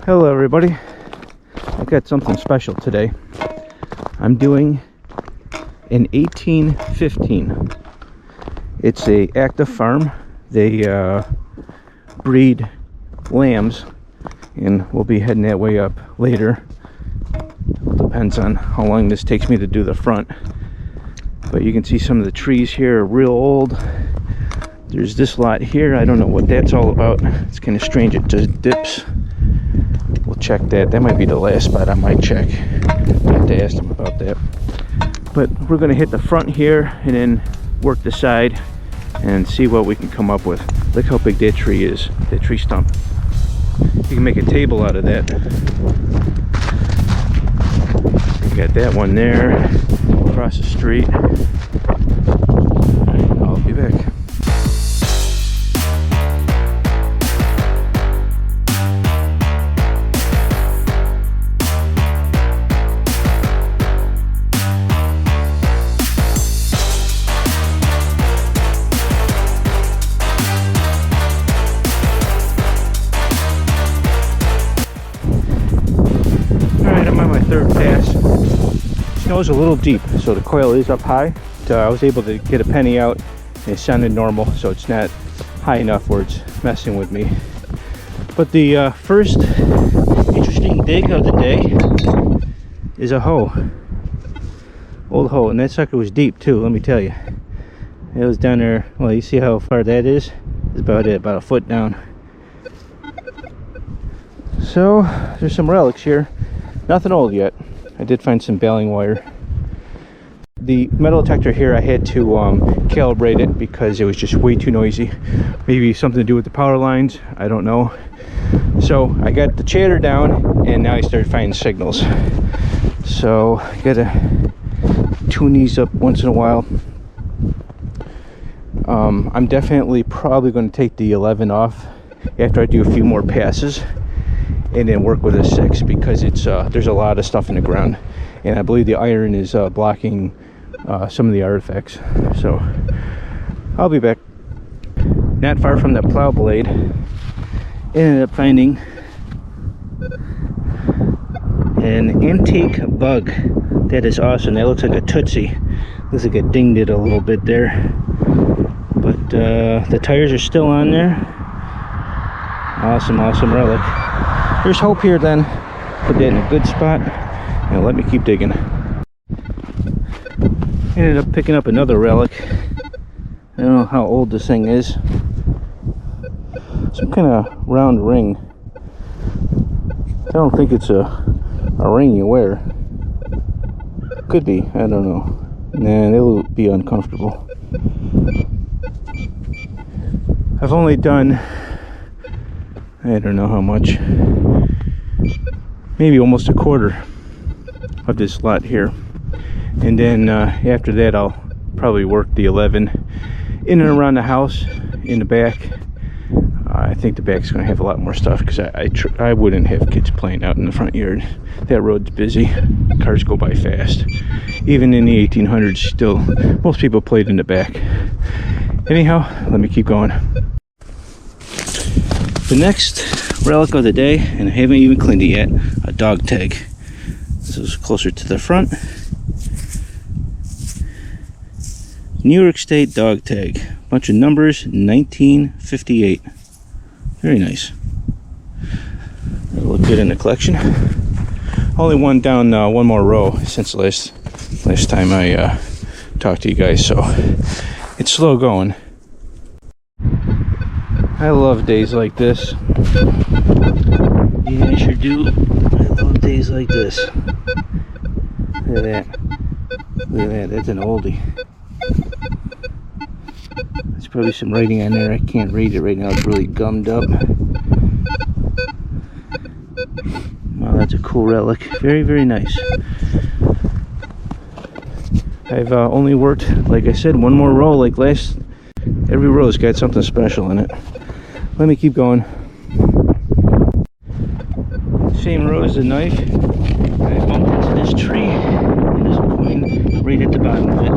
Hello everybody, I got something special today. I'm doing an 1815. It's a active farm. They breed lambs, and we'll be heading that way up later. Depends on how long this takes me to do the front. But you can see some of the trees here are real old. There's this lot here, I don't know what that's all about. It's kind of strange, it just dips. We'll check that. That might be the last spot I might check. I have to ask them about that. But we're going to hit the front here and then work the side and see what we can come up with. Look how big that tree is, that tree stump. You can make a table out of that. You got that one there across the street. I'll be back. Snow's a little deep, so the coil is up high. I was able to get a penny out and it sounded normal, so it's not high enough where it's messing with me. But the first interesting dig of the day is a hoe. Old hoe, and that sucker was deep too, let me tell you. It was down there, well, you see how far that is? It's about it, about a foot down. So there's some relics here. Nothing old yet. I did find some baling wire. The metal detector here, I had to calibrate it because it was just way too noisy. Maybe something to do with the power lines, I don't know. So I got the chatter down and now I started finding signals. So I gotta tune these up once in a while. I'm definitely probably going to take the 11 off after I do a few more passes and then work with a 6 because it's there's a lot of stuff in the ground, and I believe the iron is blocking some of the artifacts. So I'll be back. Not far from the plow blade, ended up finding an antique bug. That is awesome. That looks like a Tootsie. Looks like it dinged it a little bit there, but the tires are still on there. Awesome relic. There's hope here then. Put that in a good spot and let me keep digging. Ended up picking up another relic. I don't know how old this thing is. Some kind of round ring. I don't think it's a ring you wear. Could be, I don't know. Nah, it'll be uncomfortable. I've only done, I don't know how much, maybe almost a quarter of this lot here, and then after that I'll probably work the 11 in and around the house in the back. I think the back's going to have a lot more stuff because I wouldn't have kids playing out in the front yard. That road's busy, cars go by fast. Even in the 1800s, still most people played in the back. Anyhow, let me keep going. The next relic of the day, and I haven't even cleaned it yet, a dog tag. This is closer to the front. New York State dog tag. Bunch of numbers, 1958. Very nice. That'll look good in the collection. Only one down, one more row since last time I talked to you guys, so it's slow going. I love days like this. Yeah, I sure do. I love days like this. Look at that. Look at that. That's an oldie. There's probably some writing on there. I can't read it right now. It's really gummed up. Wow, that's a cool relic. Very nice. I've only worked, like I said, one more row. Like every row's got something special in it. Let me keep going. Same row as the knife. I bumped into this tree and there's a coin right at the bottom of it.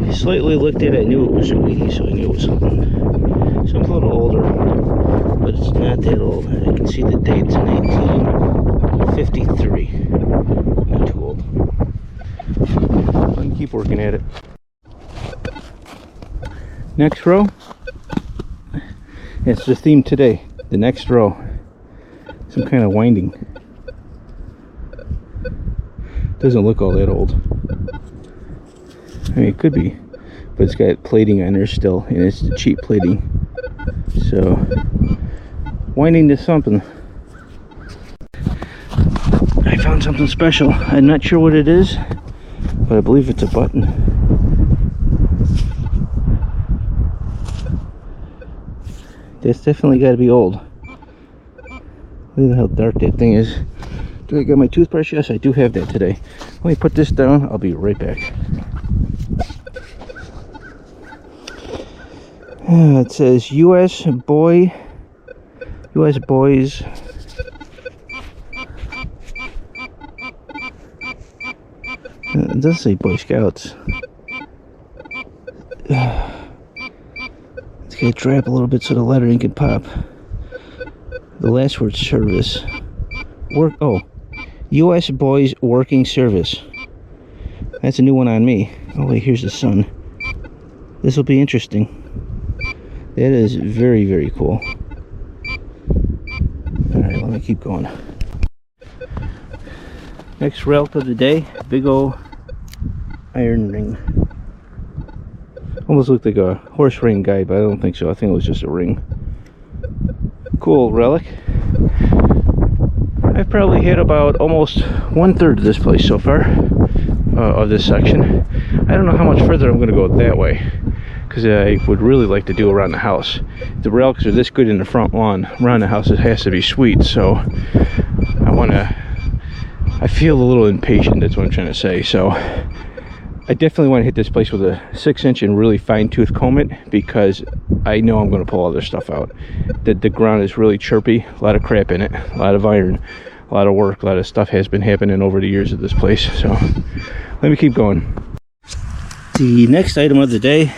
I slightly looked at it, I knew it was a weedy, so I knew it was something a little older. but it's not that old. I can see the date's 1953. Not too old. I can keep working at it. Next row. It's the theme today. The next row. Some kind of winding. Doesn't look all that old. I mean, it could be, but it's got plating on there still, and it's the cheap plating. So, winding to something. I found something special. I'm not sure what it is, but I believe it's a button. That's definitely got to be old. Look at how dark that thing is. Do I got my toothbrush? Yes, I do have that today. Let me put this down. I'll be right back. It says U.S. Boys. It does say Boy Scouts. It's got to drop a little bit so the lettering can pop. The last word, service. U.S. Boys Working Service. That's a new one on me. Oh wait, here's the sun. This will be interesting. That is very, very cool. Alright, let me keep going. Next relic of the day, big old iron ring. Almost looked like a horse ring guide, but I don't think so. I think it was just a ring. Cool relic. I've probably hit about almost 1/3 of this place so far, of this section. I don't know how much further I'm going to go that way, because I would really like to do around the house. The relics are this good in the front lawn. Around the house it has to be sweet, so I feel a little impatient, that's what I'm trying to say. So I definitely want to hit this place with a 6-inch and really fine-tooth comb it, because I know I'm going to pull all this stuff out. The ground is really chirpy, a lot of crap in it, a lot of iron, a lot of work, a lot of stuff has been happening over the years of this place. So let me keep going. The next item of the day,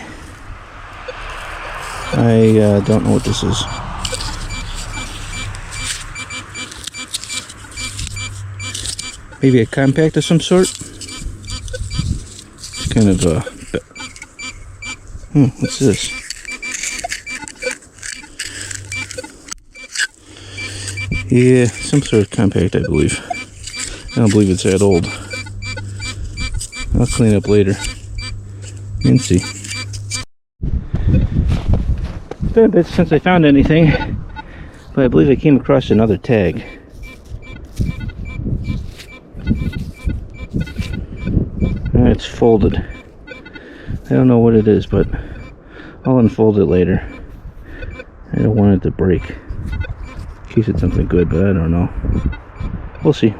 I don't know what this is. Maybe a compact of some sort. It's kind of a... what's this? Yeah, some sort of compact, I believe. I don't believe it's that old. I'll clean up later and see. It's been a bit since I found anything, but I believe I came across another tag. It's folded. I don't know what it is, but I'll unfold it later. I don't want it to break. In case it's something good, but I don't know. We'll see.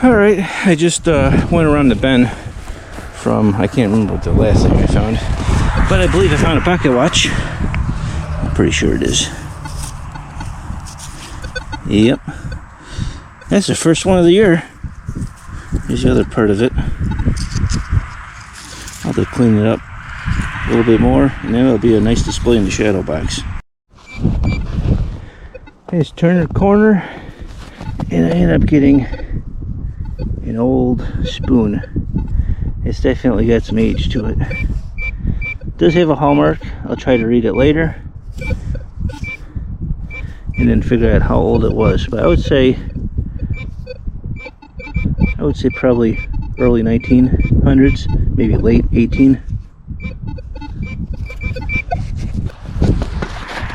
Alright, I just went around the bend from, I can't remember what the last thing I found, but I believe I found a pocket watch. I'm pretty sure it is. Yep. That's the first one of the year. Here's the other part of it. I'll have to clean it up a little bit more, and then it'll be a nice display in the shadow box. I just turned the corner, and I ended up getting an old spoon. It's definitely got some age to it. It does have a hallmark. I'll try to read it later, and then figure out how old it was. But I would say probably early 1900s, maybe late 18.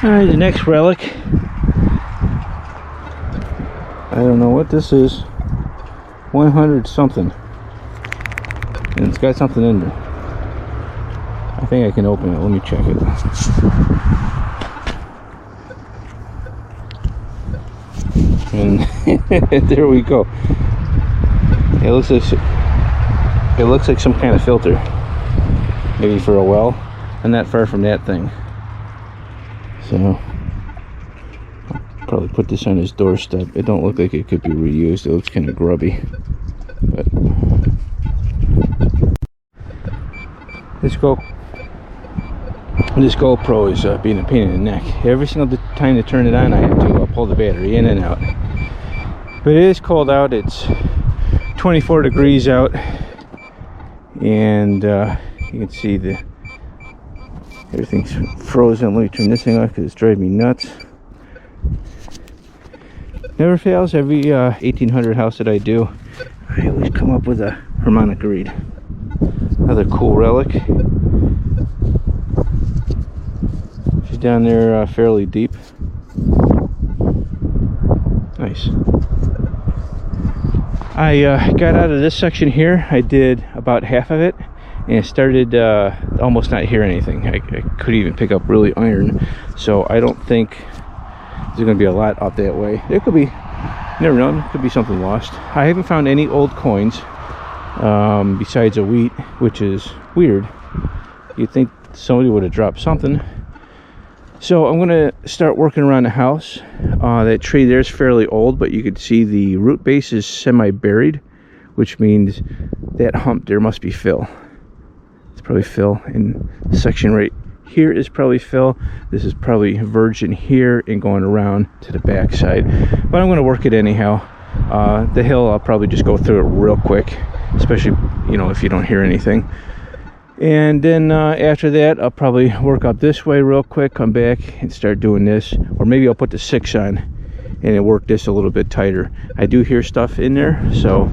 Alright, the next relic. I don't know what this is. 100 something. And it's got something in there. I think I can open it. Let me check it. And there we go. It looks like some kind of filter, maybe for a well. I'm not far from that thing, so I'll probably put this on his doorstep. It don't look like it could be reused. It looks kind of grubby, but let's go. This GoPro is being a pain in the neck. Every single time to turn it on, I have to pull the battery in and out. But it is cold out. It's 24 degrees out, and you can see everything's frozen. Let me turn this thing off because it's driving me nuts. Never fails. Every 1800 house that I do, I always come up with a harmonica reed. Another cool relic. She's down there fairly deep. Nice. I got out of this section here. I did about half of it, and it started almost not hear anything. I couldn't even pick up really iron, so I don't think there's going to be a lot up that way. There could be, you never know, there could be something lost. I haven't found any old coins besides a wheat, which is weird. You'd think somebody would have dropped something. So I'm going to start working around the house. That tree there is fairly old, but you can see the root base is semi-buried, which means that hump there must be fill. It's probably fill, and the section right here is probably fill. This is probably virgin here and going around to the back side. But I'm going to work it anyhow. The hill, I'll probably just go through it real quick, especially, you know, if you don't hear anything. And then after that, I'll probably work up this way real quick, come back and start doing this. Or maybe I'll put the 6 on and work this a little bit tighter. I do hear stuff in there, so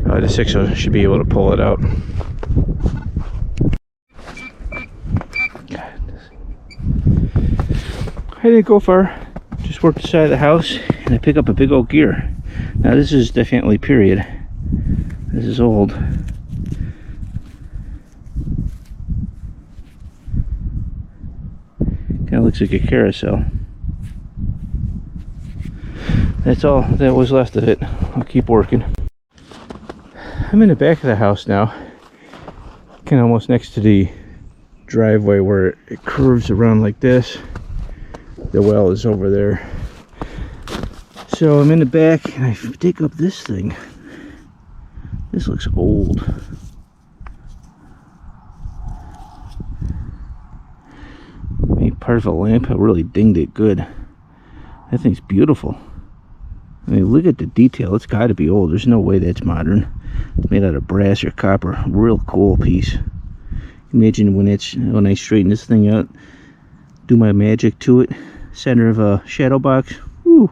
the 6 should be able to pull it out. I didn't go far, just worked the side of the house, and I pick up a big old gear. Now this is Defiantly period. This is old. Kind of looks like a carousel. That's all that was left of it. I'll keep working. I'm in the back of the house now, kind of almost next to the driveway where it curves around like this. The well is over there. So I'm in the back and I dig up this thing. This looks old. Maybe part of a lamp. I really dinged it good. That thing's beautiful. I mean, look at the detail. It's got to be old. There's no way that's modern. It's made out of brass or copper. Real cool piece. Imagine when I straighten this thing out, do my magic to it. Center of a shadow box. Woo.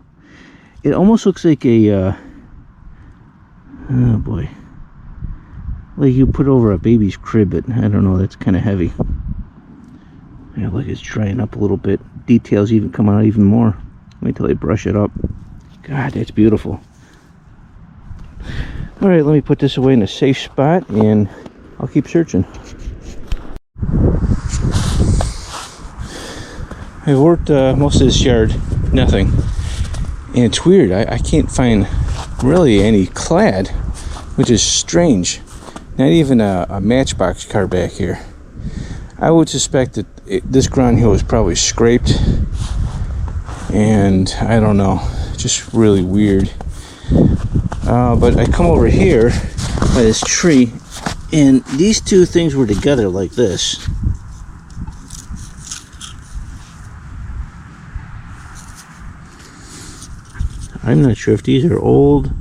It almost looks like a oh boy, like you put over a baby's crib, but I don't know, that's kind of heavy. Yeah, look, it's drying up a little bit. Details even come out even more. Wait till I brush it up. God, that's beautiful. Alright, let me put this away in a safe spot and I'll keep searching. I've worked most of this yard, nothing. And it's weird, I can't find really any clad, which is strange. Not even a matchbox car back here. I would suspect that this ground here was probably scraped. And I don't know, just really weird. But I come over here by this tree, and these two things were together like this. I'm not sure if these are old.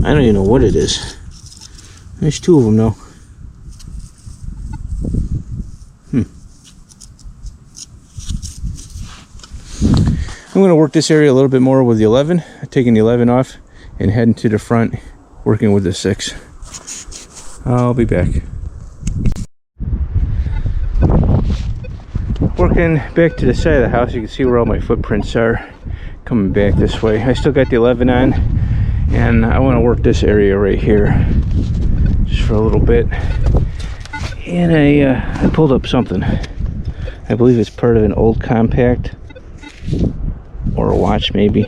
I don't even know what it is. There's 2 of them though. I'm going to work this area a little bit more with the 11. I'm taking the 11 off and heading to the front, working with the 6. I'll be back. Working back to the side of the house, you can see where all my footprints are. Coming back this way. I still got the 11 on, and I want to work this area right here just for a little bit. And I pulled up something. I believe it's part of an old compact or a watch, maybe.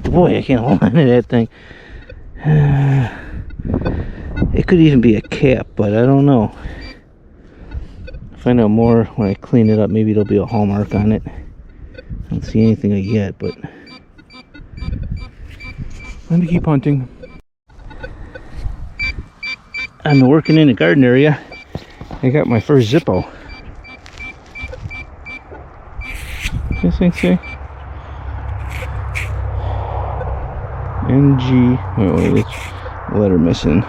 Boy, I can't hold on to that thing. It could even be a cap, but I don't know. Find out more when I clean it up. Maybe there'll be a hallmark on it. I don't see anything yet, but let me keep hunting. I'm working in the garden area. I got my first Zippo. This thing say NG. Wait, it's a letter missing.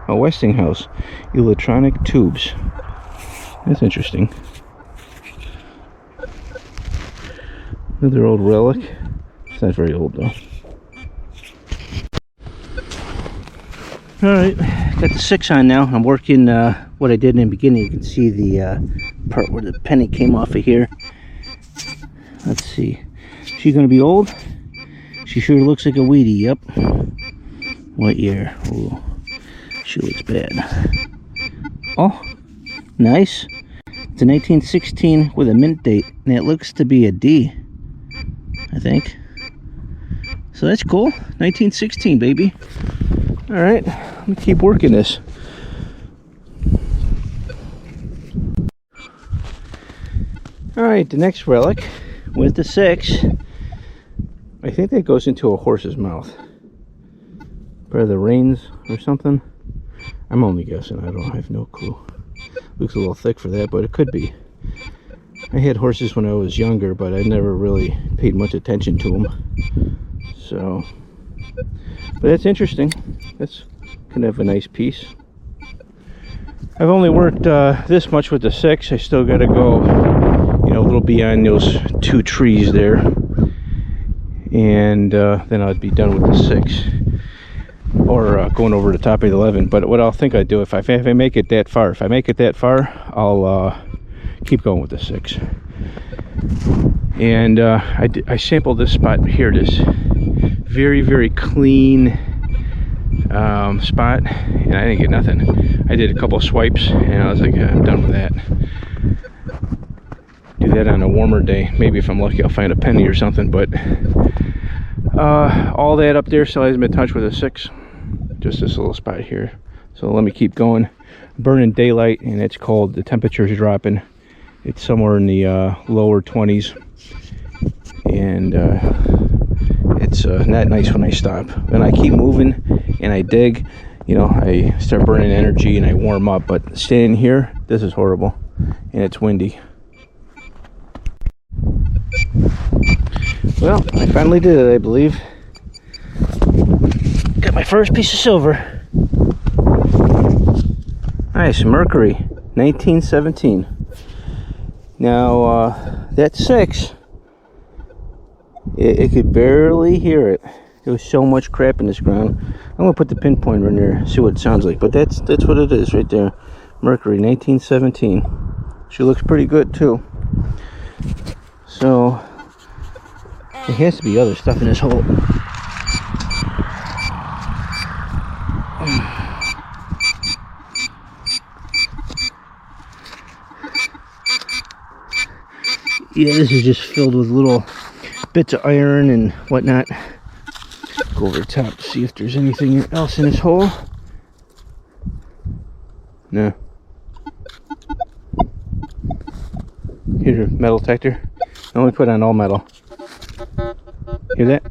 Westinghouse electronic tubes. That's interesting. Another old Relic. It's not very old though. Alright, got the 6 on now. I'm working what I did in the beginning. You can see the part where the penny came off of here. Let's see. She gonna be old? She sure looks like a weedy, yep. What year? Ooh, she looks bad. Oh, nice. It's a 1916 with a mint date, and it looks to be a D, I think. So that's cool. 1916, baby. All right, let me keep working this. All right, the next Relic with the 6. I think that goes into a horse's mouth. Probably the reins or something. I'm only guessing. I have no clue. Looks a little thick for that, but it could be. I had horses when I was younger, but I never really paid much attention to them. So, but that's interesting. That's kind of a nice piece. I've only worked this much with the 6. I still got to go, you know, a little beyond those 2 trees there, and then I'd be done with the 6. Or going over the top of the 11. But what I'll think I do if I make it that far, I'll keep going with the 6. And I sampled this spot here, this very, very clean spot, and I didn't get nothing. I did a couple of swipes, and I was like, I'm done with that. Do that on a warmer day. Maybe if I'm lucky, I'll find a penny or something. But all that up there still hasn't been touched with a 6. Just this little spot here. So let me keep going. Burning daylight, and it's cold. The temperature's dropping. It's somewhere in the lower 20s, and it's not nice when I stop. Then I keep moving and I dig. You know, I start burning energy and I warm up. But staying here, this is horrible, and it's windy. Well, I finally did it, I believe. Got my first piece of silver. Nice, mercury, 1917. Now, that 6, it could barely hear it. There was so much crap in this ground. I'm gonna put the pinpointer in there, see what it sounds like. But that's what it is right there. Mercury, 1917. She looks pretty good too. So there has to be other stuff in this hole. Yeah, this is just filled with little bits of iron and whatnot. Go over the top to see if there's anything else in this hole. No. Here's a metal detector. I only put on all metal. Hear that?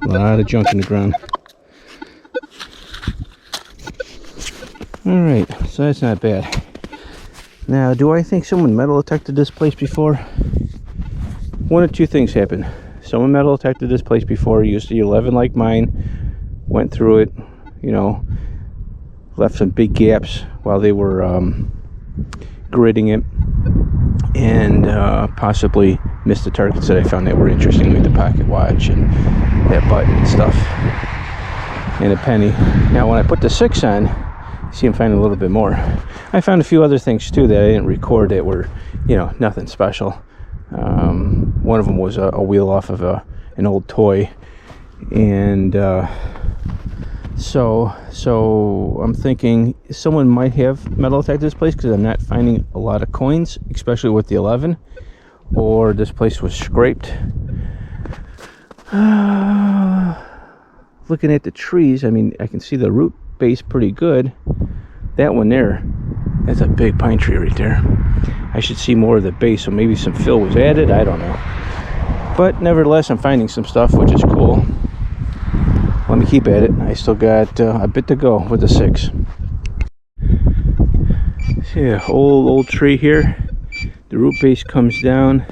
A lot of junk in the ground. Alright, so that's not bad. Now, do I think someone metal detected this place before? One of 2 things happened. Someone metal detected this place before, used the 11 like mine, went through it, you know, left some big gaps while they were gridding it, and possibly missed the targets that I found that were interesting, like the pocket watch and that button and stuff, and a penny. Now, when I put the 6 on, you see I'm finding a little bit more. I found a few other things too that I didn't record that were, you know, nothing special. One of them was a wheel off of an old toy, and so I'm thinking someone might have metal detected this place, because I'm not finding a lot of coins, especially with the 11, or this place was scraped. Looking at the trees, I mean, I can see the root base pretty good. That one there, that's a big pine tree right there. I should see more of the base, so maybe some fill was added, I don't know. But nevertheless, I'm finding some stuff, which is cool. Let me keep at it. I still got a bit to go with the 6. Yeah, old tree here. The root base comes down.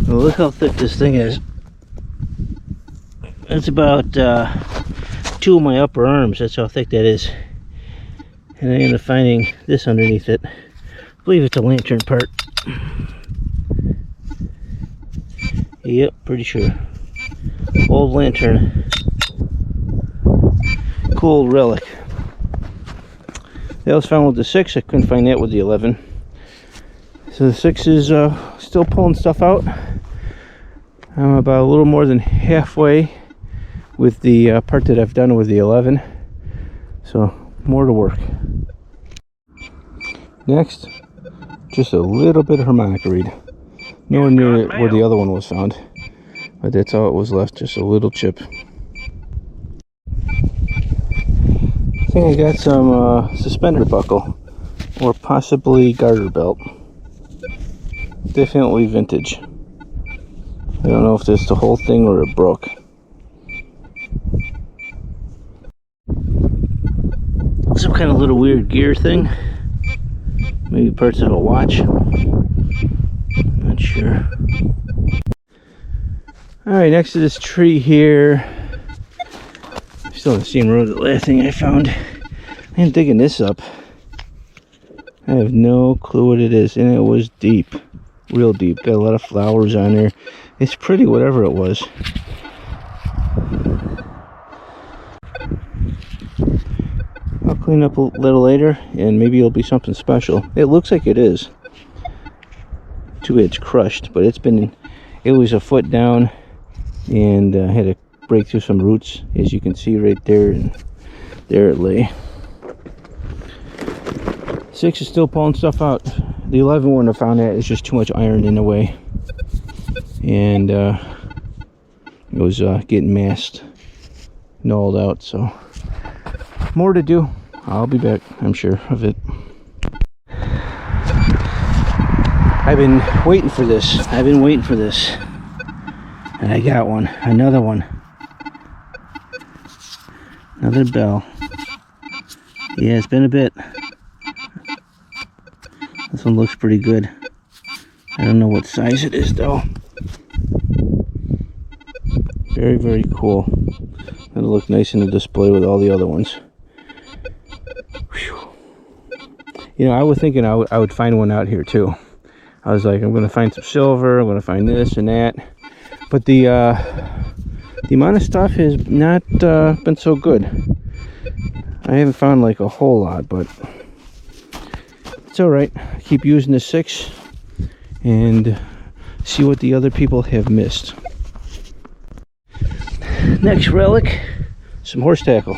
Well, look how thick this thing is. That's about 2 of my upper arms. That's how thick that is. And I ended up finding this underneath it. I believe it's a lantern part. Yep, pretty sure. Old lantern. Cool relic. That was found with the 6. I couldn't find that with the 11. So the 6 is still pulling stuff out. I'm about a little more than halfway with the part that I've done with the 11. So more to work. Next, just a little bit of harmonica reed. Nowhere near where the other one was found. But that's all it was left, just a little chip. I think I got some suspender buckle, or possibly garter belt. Definitely vintage. I don't know if that's the whole thing or it broke. Some kind of little weird gear thing. Maybe parts of a watch. Not sure. Alright, next to this tree here. Still on the same road, the last thing I found. I'm digging this up. I have no clue what it is, and it was deep. Real deep. Got a lot of flowers on there. It's pretty, whatever it was. I'll clean up a little later, and maybe it'll be something special. It looks like it is. Too bad it's crushed, but it was a foot down, and I had to break through some roots, as you can see right there, and there it lay. 6 is still pulling stuff out. The 11 one I found that is just too much iron in the way, and it was getting masked, nulled out. So more to do. I'll be back, I'm sure of it. I've been waiting for this. And I got one. Another one. Another bell. Yeah, it's been a bit. This one looks pretty good. I don't know what size it is though. Very, very cool. It'll look nice in the display with all the other ones. Whew. You know, I was thinking I would find one out here too. I was like, I'm going to find some silver, I'm going to find this and that. But the amount of stuff has not been so good. I haven't found like a whole lot, but it's alright. Keep using the 6 and see what the other people have missed. Next relic, some horse tackle.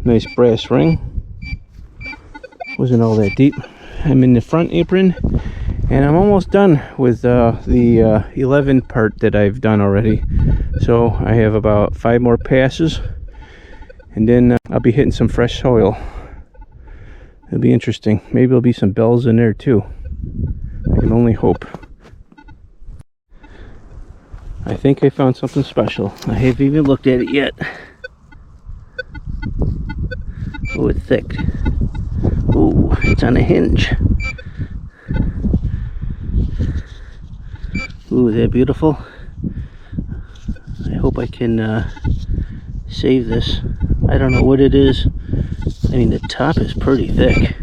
Nice brass ring. Wasn't all that deep. I'm in the front apron, and I'm almost done with the 11 part that I've done already. So I have about 5 more passes, and then I'll be hitting some fresh soil. It'll be interesting. Maybe there'll be some bells in there too. I can only hope. I think I found something special. I haven't even looked at it yet. Oh, it's thick. Oh, it's on a hinge. Ooh, is that beautiful? I hope I can save this. I don't know what it is. I mean, the top is pretty thick.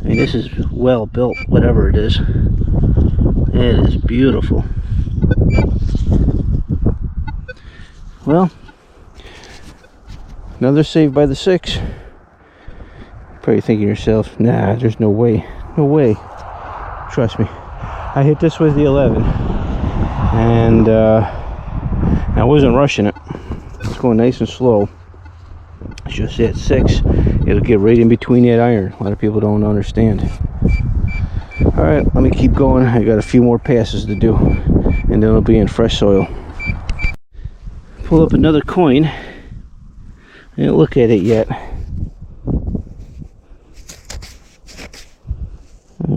I mean, this is well built, whatever it is. It is beautiful. Well, another save by the 6. Probably thinking to yourself, nah, there's no way. No way. Trust me. I hit this with the 11. And I wasn't rushing it. It's going nice and slow. It's just at 6, it'll get right in between that iron. A lot of people don't understand. Alright, let me keep going. I got a few more passes to do, and then it'll be in fresh soil. Pull up another coin. I didn't look at it yet.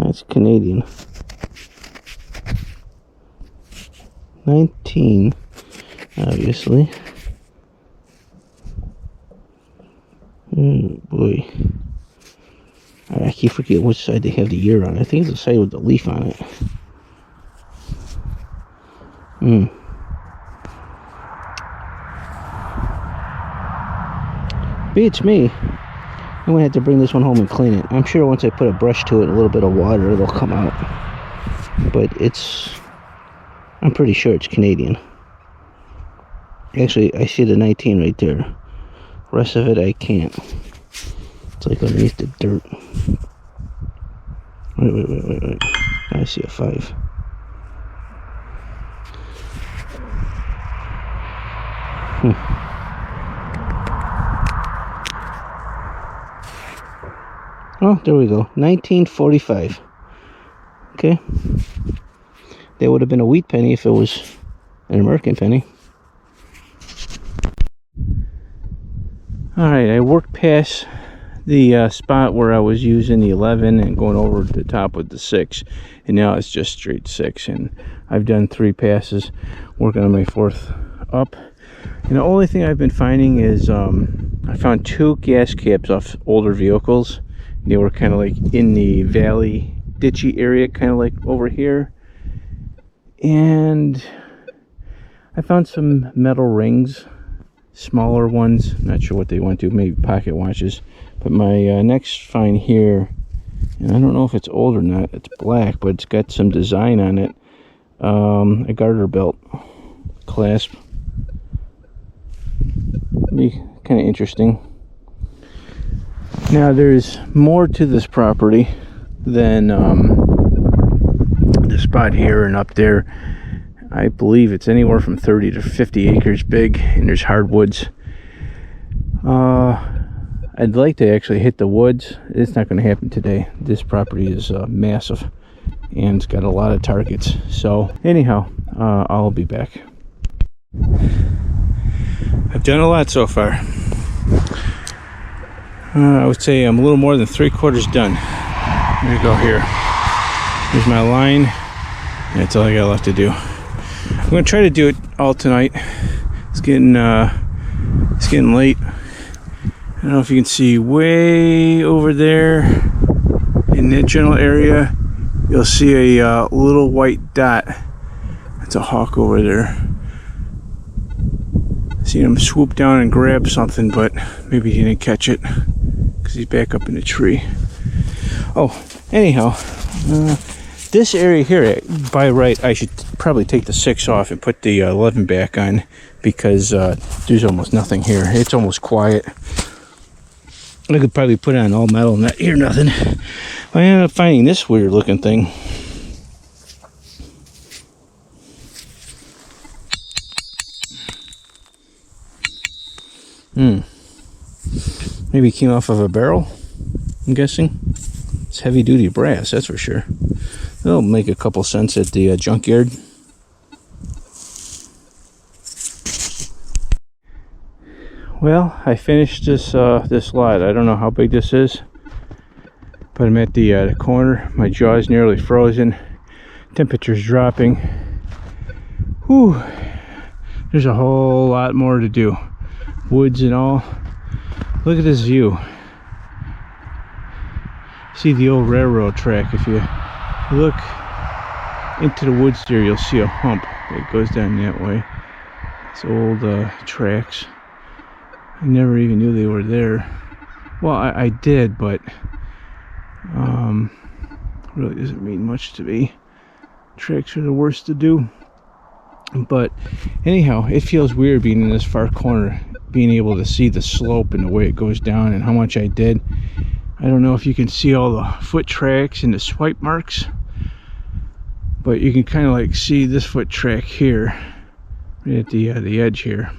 It's Canadian. 19, obviously. Oh boy. I keep forgetting which side they have the year on. I think it's the side with the leaf on it. Beats me. I'm gonna have to bring this one home and clean it. I'm sure once I put a brush to it and a little bit of water, it'll come out. But I'm pretty sure it's Canadian. Actually, I see the 19 right there. Rest of it, I can't. It's like underneath the dirt. Wait. I see a 5. Oh, there we go. 1945. Okay. That would have been a wheat penny if it was an American penny. Alright, I worked past the spot where I was using the 11 and going over the top with the 6. And now it's just straight 6. And I've done 3 passes, working on my 4th up. And the only thing I've been finding is I found 2 gas caps off older vehicles. They were kind of like in the valley ditchy area, kind of like over here. And I found some metal rings, smaller ones. Not sure what they went to, maybe pocket watches. But my next find here, and I don't know if it's old or not, it's black, but it's got some design on it. A garter belt clasp. Be kind of interesting. Now there's more to this property than the spot here and up there. I believe it's anywhere from 30 to 50 acres big, and there's hardwoods. I'd like to actually hit the woods. It's not going to happen today. This property is massive and it's got a lot of targets. So anyhow, I'll be back. I've done a lot so far. I would say I'm a little more than 3/4 done. There you go here. Here's my line. That's all I got left to do. I'm going to try to do it all tonight. It's getting late. I don't know if you can see way over there in that general area. You'll see a little white dot. That's a hawk over there. Seen him swoop down and grab something, but maybe he didn't catch it because he's back up in the tree. Oh, anyhow, this area here, by right, I should probably take the 6 off and put the 11 back on, because there's almost nothing here. It's almost quiet. I could probably put on all metal and not hear nothing. I ended up finding this weird looking thing. Maybe it came off of a barrel, I'm guessing. It's heavy duty brass, that's for sure. It'll make a couple cents at the junkyard. Well, I finished this this lot. I don't know how big this is, but I'm at the corner. My jaw is nearly frozen. Temperature's dropping. Whew. There's a whole lot more to do. Woods and all. Look at this view. See the old railroad track. If you look into the woods there, you'll see a hump that goes down that way. It's old tracks. I never even knew they were there. Well, I did, but really doesn't mean much to me. Tracks are the worst to do. But anyhow, it feels weird being in this far corner, being able to see the slope and the way it goes down and how much I did. I don't know if you can see all the foot tracks and the swipe marks, but you can kind of like see this foot track here, right at the edge here.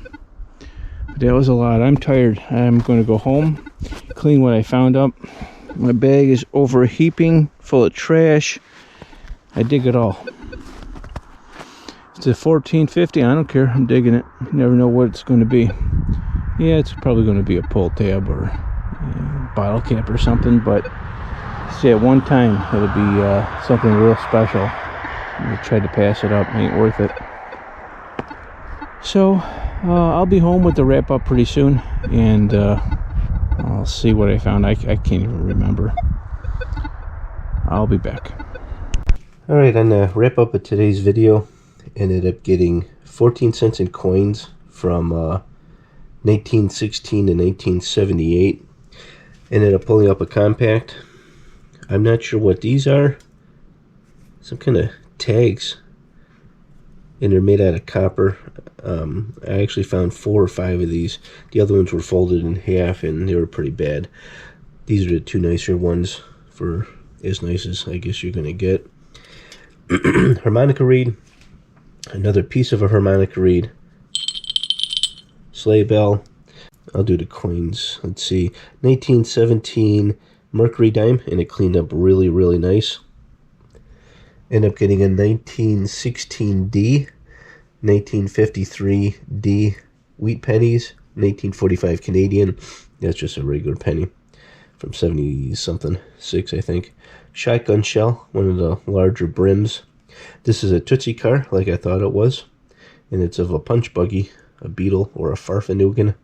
But that was a lot. I'm tired. I'm going to go home, clean what I found up. My bag is overheaping, full of trash. I dig it all. It's a 1450. I don't care. I'm digging it. You never know what it's going to be. Yeah, it's probably going to be a pull tab or bottle cap or something, but say at one time it'll be something real special. You try to pass it up, ain't worth it. So I'll be home with the wrap up pretty soon, and I'll see what I found. I can't even remember. I'll be back. Alright, on the wrap up of today's video, ended up getting 14 cents in coins from 1916 to 1978. Ended up pulling up a compact. I'm not sure what these are. Some kind of tags. And they're made out of copper. I actually found 4 or 5 of these. The other ones were folded in half and they were pretty bad. These are the 2 nicer ones, for as nice as I guess you're going to get. Harmonica reed. Another piece of a harmonica reed. Sleigh Bell. I'll do the coins. Let's see. 1917 mercury dime, and it cleaned up really, really nice. End up getting a 1916D, 1953D wheat pennies, 1945 Canadian. That's just a regular penny from 70-something, 6, I think. Shotgun shell, one of the larger brims. This is a Tootsie car, like I thought it was. And it's of a punch buggy, a beetle, or a farfanugan.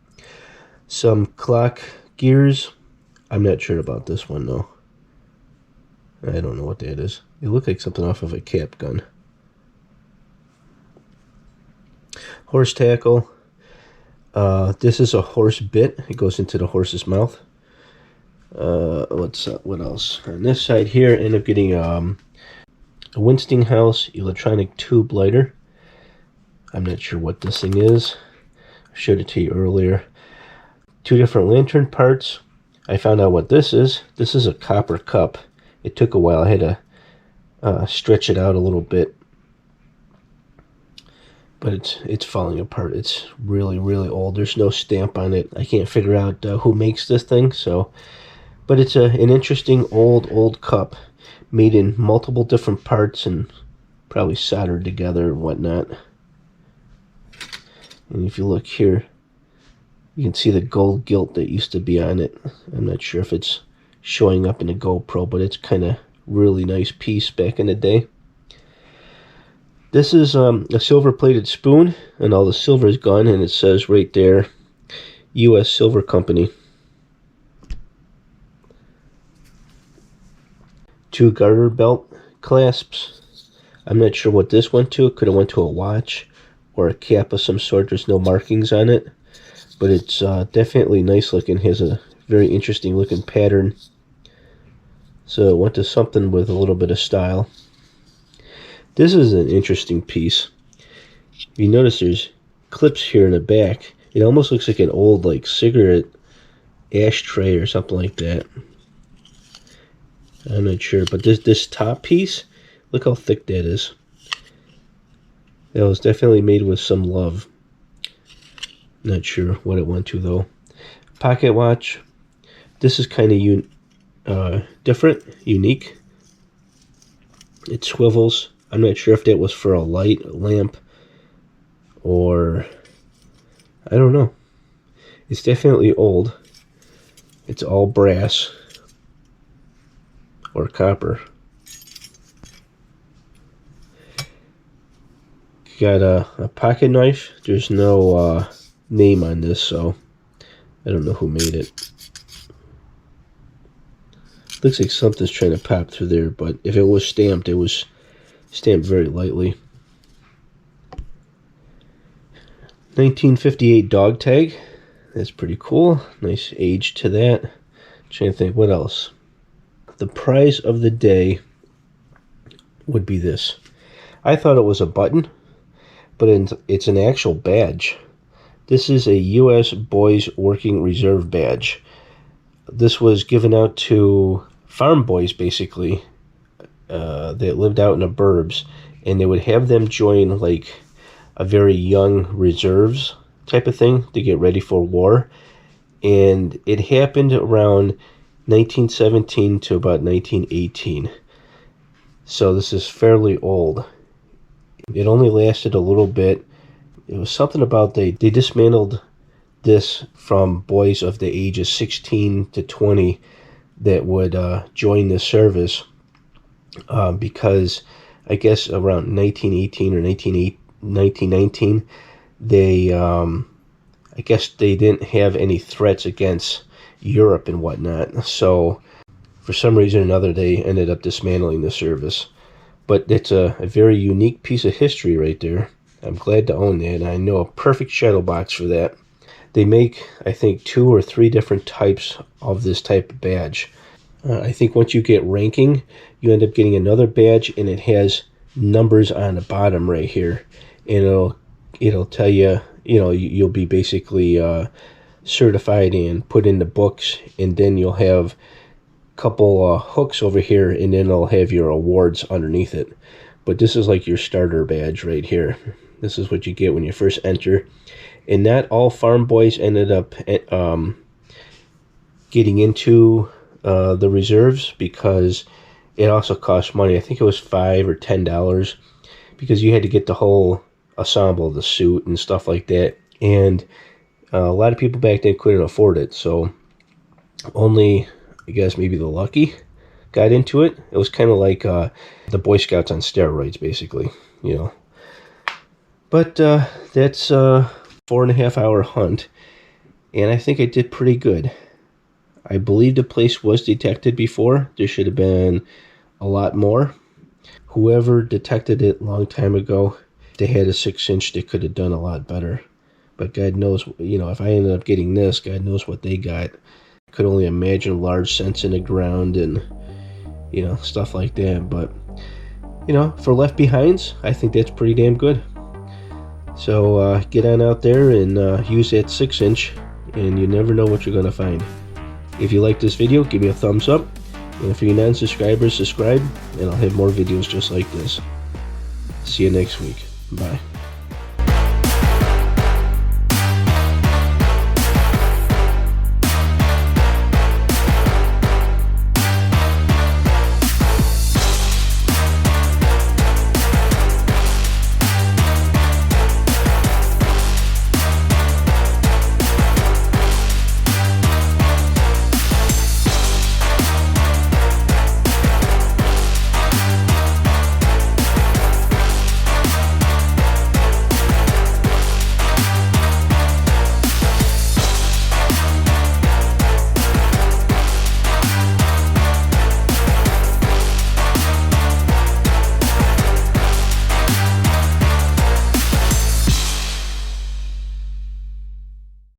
Some clock gears. I'm not sure about this one, though. I don't know what that is. It looked like something off of a cap gun. Horse tackle. This is a horse bit. It goes into the horse's mouth. What else? On this side here, I end up getting a Westinghouse electronic tube lighter. I'm not sure what this thing is. I showed it to you earlier. 2 different lantern parts. I found out what this is. This is a copper cup. It took a while. I had to stretch it out a little bit, but it's falling apart. It's really, really old. There's no stamp on it. I can't figure out who makes this thing. So, but it's an interesting old cup, made in multiple different parts and probably soldered together and whatnot. And if you look here, you can see the gold gilt that used to be on it. I'm not sure if it's showing up in the GoPro, but it's kind of really nice piece back in the day. This is a silver plated spoon, and all the silver is gone, and it says right there, U.S. Silver Company. 2 garter belt clasps. I'm not sure what this went to. It could have went to a watch or a cap of some sort. There's no markings on it, but it's definitely nice looking. It has a very interesting looking pattern. So it went to something with a little bit of style. This is an interesting piece. You notice there's clips here in the back. It almost looks like an old cigarette ashtray or something like that. I'm not sure, but this top piece, look how thick that is. That was definitely made with some love. Not sure what it went to though. Pocket watch. This is kind of different, unique. It swivels. I'm not sure if that was for a light, a lamp, or I don't know. It's definitely old. It's all brass or copper. Got a pocket knife. There's no name on this, so I don't know who made it. Looks like something's trying to pop through there, but if it was stamped, it was stamped very lightly. 1958 dog tag. That's pretty cool. Nice age to that. Trying to think what else. The prize of the day would be this. I thought it was a button, but it's an actual badge. This is a U.S. Boys Working Reserve badge. This was given out to farm boys, basically, that lived out in the burbs, and they would have them join like a very young reserves type of thing to get ready for war. And it happened around 1917 to about 1918. So this is fairly old. It only lasted a little bit. It was something about they dismantled this from boys of the age of 16 to 20 that would join the service because I guess around 1918 or 1919 they, I guess they didn't have any threats against Europe and whatnot. So for some reason or another, they ended up dismantling the service. But it's a very unique piece of history right there. I'm glad to own that. I know a perfect shadow box for that. They make, I think, 2 or 3 different types of this type of badge. I think once you get ranking, you end up getting another badge, and it has numbers on the bottom right here. And it'll tell you, you'll be basically certified and put in the books, and then you'll have couple hooks over here, and then it'll have your awards underneath it. But this is like your starter badge right here. This is what you get when you first enter. And not all farm boys ended up getting into the reserves, because it also cost money. I think it was $5 or $10, because you had to get the whole ensemble, the suit and stuff like that. And a lot of people back then couldn't afford it, so only, I guess, maybe the lucky got into it. It was kind of like the Boy Scouts on steroids, basically, But that's a 4.5-hour hunt, and I think I did pretty good. I believe the place was detected before. There should have been a lot more. Whoever detected it a long time ago, they had a 6-inch, they could have done a lot better. But God knows, if I ended up getting this, God knows what they got. Could only imagine large scents in the ground and stuff like that. But for left behinds, I think that's pretty damn good. So get on out there and use that 6-inch, and you never know what you're gonna find. If you like this video, give me a thumbs up, and for you non-subscribers, subscribe, and I'll have more videos just like this. See you next week. Bye.